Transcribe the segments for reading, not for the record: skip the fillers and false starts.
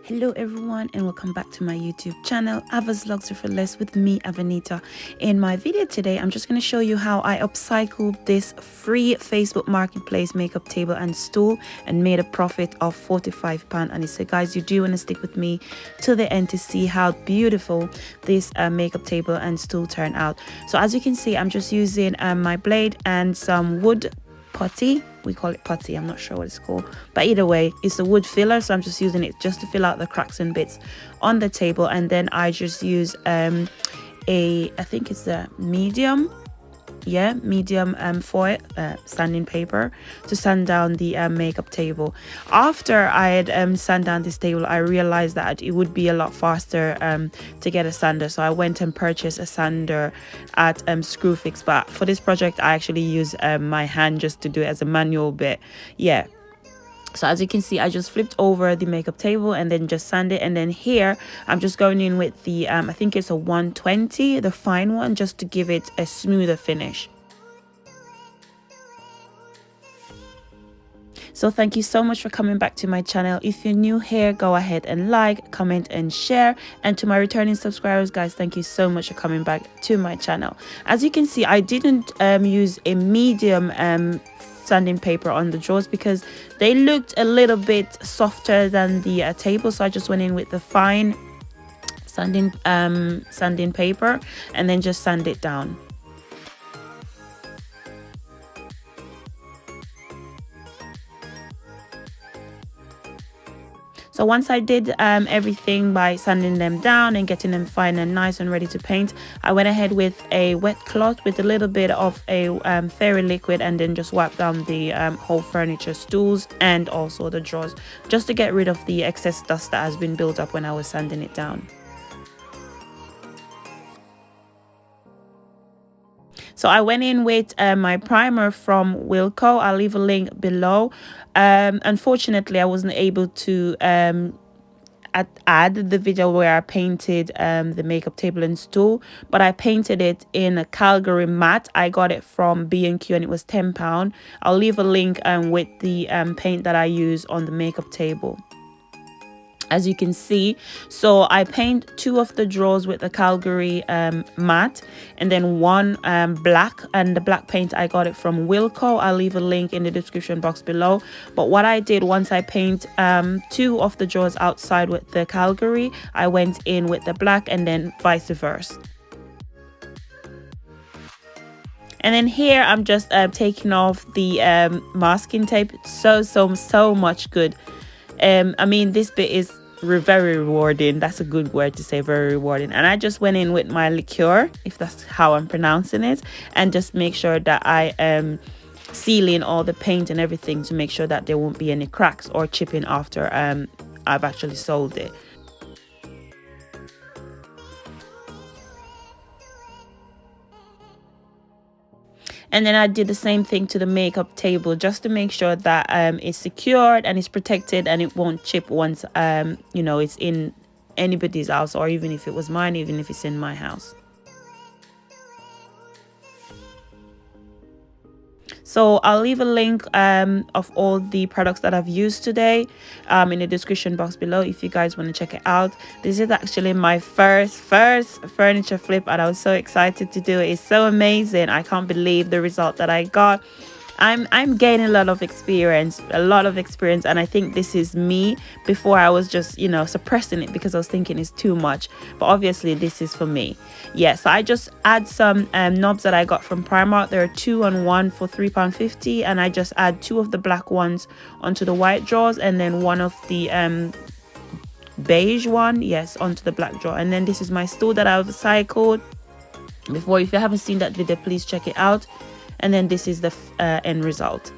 Hello everyone and welcome back to my YouTube channel, Ava's Vlogs for Less with me, Avanita. In my video today, I'm just going to show you how I upcycled this free Facebook Marketplace makeup table and stool and made a profit of £45. And so guys, you do want to stick with me to the end to see how beautiful this makeup table and stool turned out. So as you can see, I'm just using my blade and some wood putty. We call it putty, I'm not sure what it's called, but either way it's a wood filler, so I'm just using it just to fill out the cracks and bits on the table. And then I just use I think it's a medium foil sanding paper to sand down the makeup table. After I had sand down this table, I realized that it would be a lot faster to get a sander, so I went and purchased a sander at Screwfix. But for this project I actually use my hand just to do it as a manual bit. So as you can see, I just flipped over the makeup table and then just sand it. And then here I'm just going in with the I think it's a 120, the fine one, just to give it a smoother finish. So thank you so much for coming back to my channel. If you're new here, go ahead and like, comment and share. And to my returning subscribers, guys, thank you so much for coming back to my channel. As you can see, I didn't use a medium sanding paper on the drawers because they looked a little bit softer than the table, so I just went in with the fine sanding paper and then just sand it down. So once I did everything by sanding them down and getting them fine and nice and ready to paint, I went ahead with a wet cloth with a little bit of a fairy liquid and then just wiped down the whole furniture, stools and also the drawers, just to get rid of the excess dust that has been built up when I was sanding it down. So I went in with my primer from Wilko. I'll leave a link below. Unfortunately, I wasn't able to add the video where I painted the makeup table and stool, but I painted it in a Calgary matte. I got it from B&Q and it was £10. I'll leave a link with the paint that I use on the makeup table, as you can see. So I paint two of the drawers with the Calgary matte and then one black, and the black paint I got it from Wilko. I'll leave a link in the description box below. But what I did, once I paint two of the drawers outside with the Calgary, I went in with the black and then vice versa. And then here I'm just taking off the masking tape. So much good. I mean, this bit is very rewarding. That's a good word to say, very rewarding. And I just went in with my liqueur, if that's how I'm pronouncing it, and just make sure that I am sealing all the paint and everything to make sure that there won't be any cracks or chipping after I've actually sold it. And then I did the same thing to the makeup table just to make sure that it's secured and it's protected and it won't chip once you know, it's in anybody's house, or even if it was mine, even if it's in my house. So I'll leave a link of all the products that I've used today in the description box below if you guys want to check it out. This is actually my first furniture flip and I was so excited to do it. It's so amazing. I can't believe the result that I got. I'm gaining a lot of experience, and I think this is me. Before I was just, you know, suppressing it because I was thinking it's too much, but obviously this is for me. So I just add some knobs that I got from Primark. There are 2-on-1 for £3.50, and I just add two of the black ones onto the white drawers and then one of the beige one, onto the black drawer. And then this is my stool that I've cycled before. If you haven't seen that video, please check it out. And then this is the end result.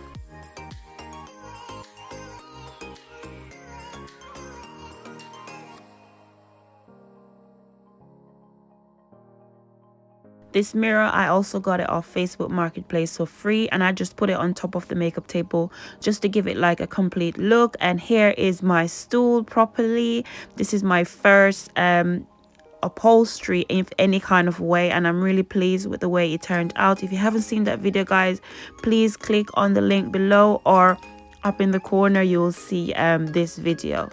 This mirror, I also got it off Facebook Marketplace for free, and I just put it on top of the makeup table just to give it like a complete look. And here is my stool properly. This is my first upholstery in any kind of way, and I'm really pleased with the way it turned out. If you haven't seen that video, guys, please click on the link below, or up in the corner you will see this video.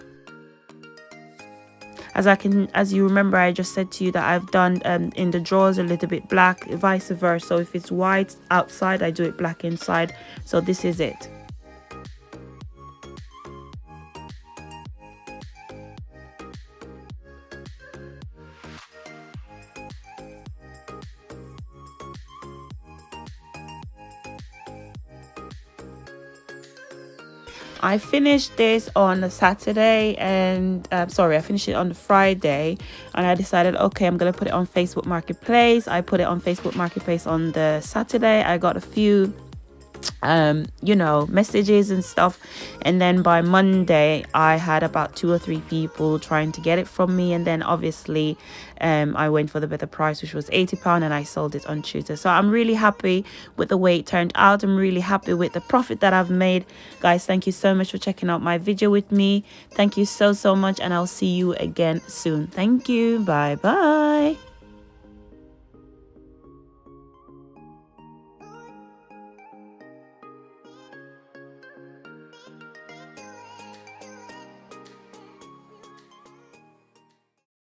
as you remember, I just said to you that I've done in the drawers a little bit black, vice versa. So if it's white outside, I do it black inside. So this is it. I finished this on a Saturday, and sorry, I finished it on the Friday, and I decided, okay, I'm gonna put it on Facebook Marketplace. I put it on Facebook Marketplace on the Saturday. I got a few you know, messages and stuff, and then by Monday I had about 2 or 3 people trying to get it from me, and then obviously I went for the better price, which was £80, and I sold it on Tuesday. So I'm really happy with the way it turned out. I'm really happy with the profit that I've made. Guys, thank you so much for checking out my video with me. Thank you so much, and I'll see you again soon. Thank you. Bye bye.